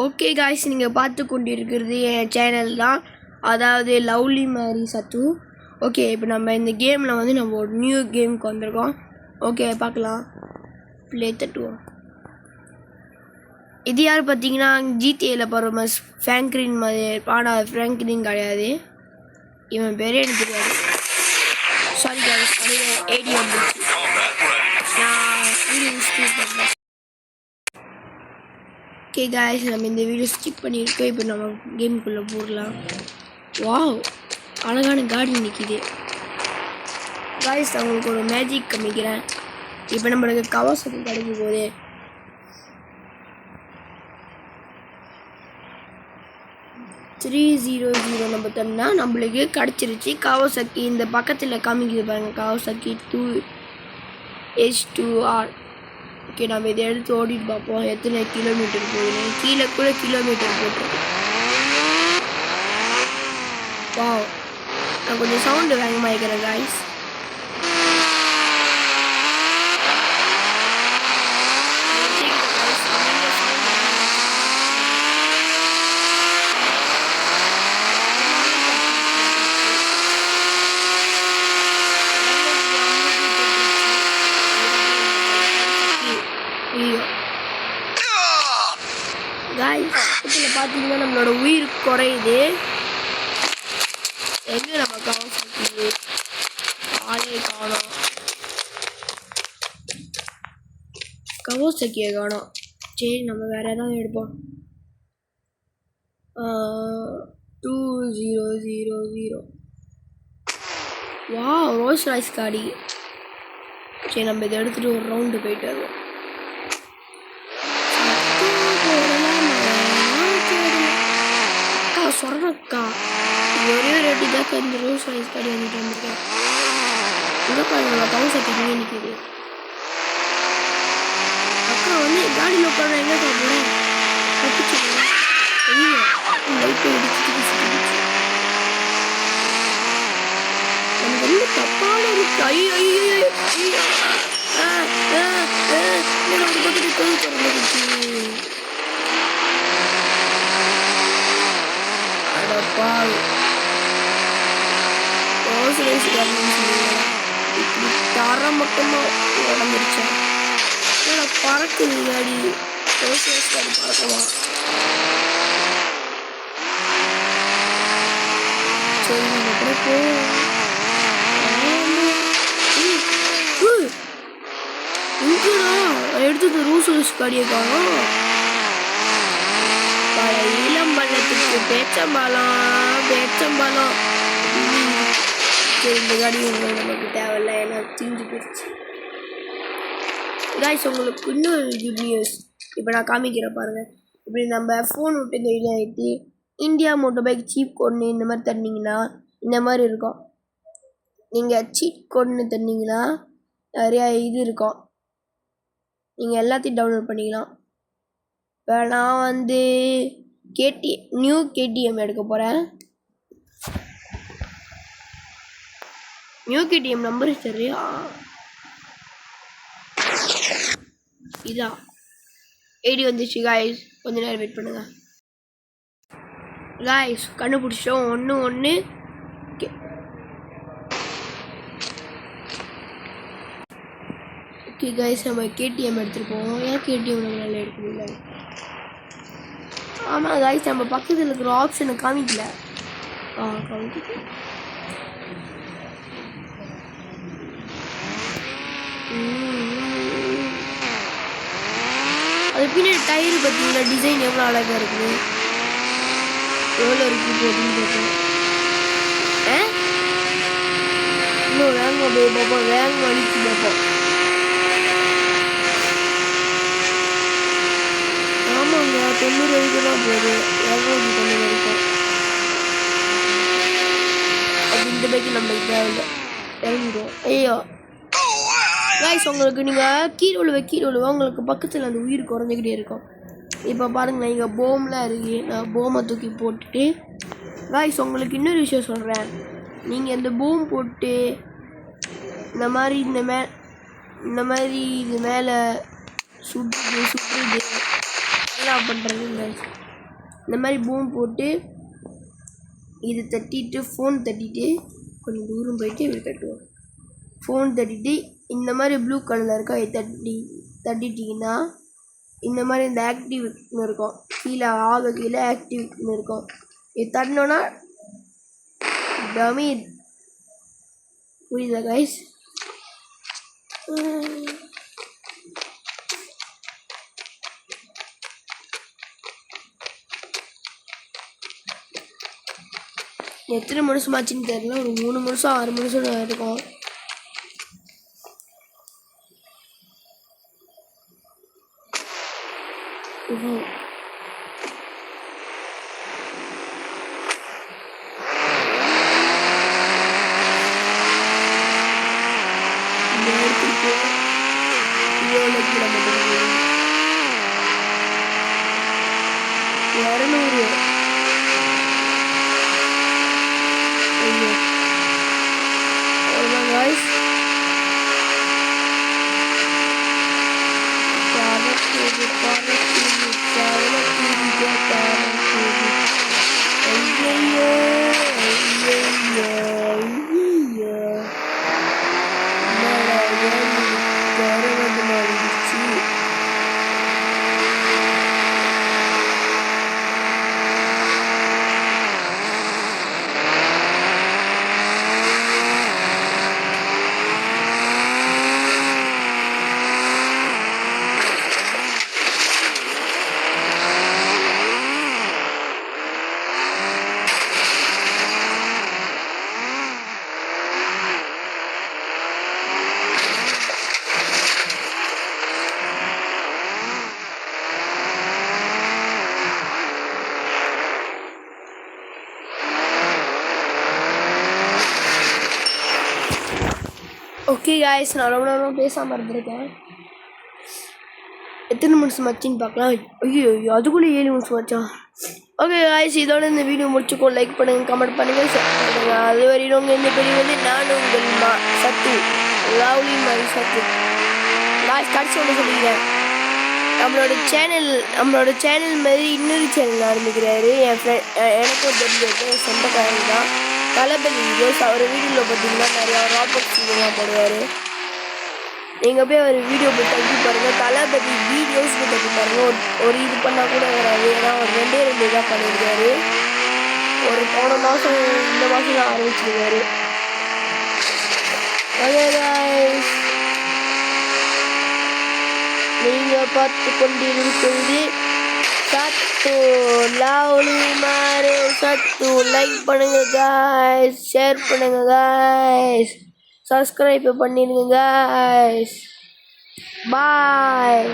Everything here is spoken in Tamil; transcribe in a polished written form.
ஓகே காய்ஸ், நீங்கள் பார்த்து கொண்டிருக்கிறது என் சேனல் தான், அதாவது லவ்லி மேரி சத்து. ஓகே, இப்போ நம்ம இந்த கேமில் வந்து நம்ம ஒரு நியூ கேமுக்கு வந்திருக்கோம். ஓகே, பார்க்கலாம். ப்ளே தட்டுவோம். இது யார் பார்த்தீங்கன்னா ஜிடிஏல போகிற ஃப்ராங்க்லின் மாதிரி. ஆனால் ஃப்ராங்க்லின் கிடையாது, இவன் பேரே எனக்கு தெரியாது. சாரி காய்ஸ், ஏடி வந்துச்சு. நான் வீடியோ ஸ்கிப் பண்ணேன். ஓகே காய்ஸ், நம்ம இந்த வீடியோ ஸ்கிப் பண்ணியிருக்கோம். இப்போ நம்ம கேமுக்குள்ளே போடலாம். வாவ், அழகான கார்டன் நிற்கிது காய்ஸ். அவங்களுக்கு ஒரு மேஜிக் காமிக்கிறேன். இப்போ நம்மளுக்கு கவாசக்கி கிடைக்கும் போது 300 நம்ம தந்தா நம்மளுக்கு கிடச்சிருச்சு கவாசக்கி. இந்த பக்கத்தில் காமிக்குது பாருங்கள், கவாசக்கி 2H2R. ஓகே, நம்ம இதை எடுத்து ஓடிட்டு பார்ப்போம் எத்தனை கிலோமீட்டர் போகுது. கீழே கூட கிலோமீட்டர் போட்டுருக்கு. வாவ், நான் கொஞ்சம் சவுண்டு வேகமாக இருக்கிறேன் காய்ஸ். இதில் பார்த்தீங்கன்னா நம்மளோட உயிர் குறையுது. எங்கே நம்ம கவாசக்கி ஆளே காணோம், கவாசக்கியை காணோம். சரி, நம்ம வேறு ஏதாவது எடுப்போம். 2000. வா, ரோல்ஸ் ராய்ஸ் காடி. சரி, நம்ம இதை எடுத்துகிட்டு ஒரு ரவுண்டு போயிட்டு வருவோம். சொல்கிறக்கா, ஒரே ரெடி தான் இந்த ரோல்ஸ் ராய்ஸ் காடி வந்துட்டு வந்துருக்கேன். இங்கே பாருங்க, கவாசக்கி இங்கே நிற்கிது. அக்கா வந்து காடியில் உட்கார எங்கே போகிறேன் தப்பிச்சுக்கிறேன். லைட்டை இடிச்சுட்டு எனக்கு வந்து தப்பான இருக்கு. இப்படி தர மட்டுமா உடஞ்சிருச்சேன். பறக்குது காடி, காடி பறக்குமா. சரி, நம்ம கூட எடுத்தது ரோஸ் காடியை காணும். இளம்பழத்துக்கு பேச்சம்பழம். சரி, இந்த காடி நமக்கு தேவையில்லை, ஏன்னா தீஞ்சு போயிடுச்சு காய்ஸ். உங்களுக்கு இன்னும் குட் நியூஸ் இப்போ நான் காமிக்கிறேன் பாருங்கள். இப்படி நம்ம ஃபோன் விட்டு இந்த இதை ஏற்றி இந்தியா மோட்டோ பைக் சீப் கோட்னு இந்த மாதிரி தந்தீங்கன்னா இந்த மாதிரி இருக்கும். நீங்கள் சீட் கோட்னு தந்தீங்கன்னா நிறையா இது இருக்கும், நீங்கள் எல்லாத்தையும் டவுன்லோட் பண்ணிக்கலாம். இப்போ நான் வந்து நியூ கேடிஎம் எடுக்க போகிறேன். நியூ கேடிஎம் நம்பர் சரியா இதான் 80 வந்துச்சு காய்ஸ். கொஞ்ச நேரம் வெயிட் பண்ணுங்க காய்ஸ். கண்டுபிடிச்சோம் 1. ஓகே காய்ஸ், நம்ம கேடிஎம் எடுத்துருப்போம். ஏன் கேடிஎம் நம்மளால எடுக்க முடியல? ஆமாம் காய்ஸ், நம்ம பக்கத்தில் இருக்கிற ஆப்ஷனை காமிக்கல. காமிக்க அது பின்னாடி டயரு பார்த்தீங்களா, டிசைன் எவ்வளோ அழகாக இருக்குது. எவ்வளோ இருக்குது அப்படின்னு பார்த்தோம். இன்னும் வேகமாக போய் பார்ப்போம், வேகமாக அடிச்சு பார்ப்போம். ஆமாங்க, 90 வரைக்கும் தான் போகுது. 290 வரைக்கும். அப்படி இந்த பைக்கு நம்மளுக்கு தேவையில்லை, இறங்கிடுவோம். ஐயோ காய்ஸ், உங்களுக்கு நீங்கள் கீழே விழுவ உங்களுக்கு பக்கத்தில் அந்த உயிர் குறைஞ்சிக்கிட்டே இருக்கும். இப்போ பாருங்களேன், இங்கே போம்லாம் இருக்குது. நான் போமை தூக்கி போட்டுட்டு காய்ஸ் உங்களுக்கு இன்னொரு விஷயம் சொல்கிறேன். நீங்கள் இந்த போம் போட்டு இந்த மாதிரி இது மேலே சுற்றுது நல்லா பண்ணுறது. இந்த மாதிரி பூம் போட்டு இது தட்டிட்டு ஃபோன் தட்டிட்டு கொஞ்சம் தூரம் போயிட்டு இப்படி தட்டுவோம். ஃபோன் தட்டிட்டு இந்த மாதிரி ப்ளூ கலரில் இருக்கா இது தட்டிட்டிங்கன்னா இந்த மாதிரி இந்த ஆக்டிவ்னு இருக்கும், கீழே கீழே ஆக்டிவ்னு இருக்கும். இது தட்டினோன்னா டமி. புரியுதா கைஸ்? எத்தனை மனுஷம் ஆச்சுன்னு தெரியல, ஒரு 3 மனுஷம் 6 மனுஷம் இருக்கும். ஓகே காய்ஸ், நான் ரொம்ப நேரம் பேசாமல் இருந்திருக்கேன். எத்தனை நிமிஷம் ஆச்சுன்னு பார்க்கலாம். ஐயோ அதுக்குள்ளே 7 நிமிஷம் ஆச்சா? ஓகே காய்ஸ், இதோட இந்த வீடியோ முடிச்சுக்கோ. லைக் பண்ணுங்கள், கமெண்ட் பண்ணுங்கள், ஷேர் பண்ணுங்கள். அது வரையும் இந்த பெரியவது நான் உங்கள் சத்து லவ்லி மாதிரி சத்து. லாஸ்ட் கடைசி ஒன்று சொல்லிக்கிறேன். நம்மளோட சேனல் மாதிரி இன்னொரு சேனல் ஆரம்பிக்கிறாரு என் ஃப்ரெண்ட். எனக்கும் தெரிஞ்சது சொந்தக்காரங்க தான், தளபதி வீடியோஸ். அவர் வீடியோவில் பார்த்தீங்கன்னா நிறையா ராபர்ட்ஸ் வீடியோலாம் போடுவார். நீங்கள் போய் ஒரு வீடியோ போய் தட்டி பாருங்கள், தளபதி வீடியோஸ்க்கு தட்டி பாருங்கள். ஒரு இது பண்ணால் கூட வராது, ஏன்னா அவர் 2 தான் பண்ணியிருக்காரு. ஒரு போன மாதம் இந்த மாதம் தான் ஆரம்பிச்சிருக்காரு. நீங்கள் பார்த்து கொண்டிருக்கிறது சத்து லவ்லி மாதிரி சத்து. லைக் பண்ணுங்க காய்ஸ், ஷேர் பண்ணுங்க காய்ஸ், சப்ஸ்கிரைப் பண்ணிடுங்க காய்ஸ். பாய்.